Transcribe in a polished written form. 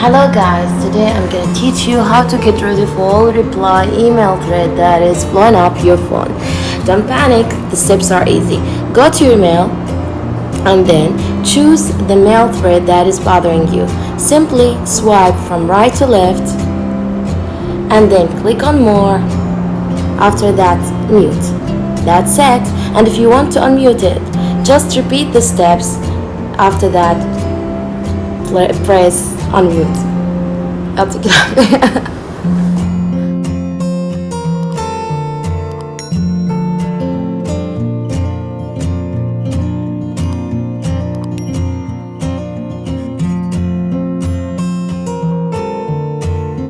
Hello guys, today I'm gonna teach you how to get rid of all reply email thread that is blowing up your phone. Don't panic, the steps are easy. Go to your mail and then choose the mail thread that is bothering you. Simply swipe from right to left and then click on more. After that, mute. That's it. And if you want to unmute it, just repeat the steps. After that, press unmute. That's it.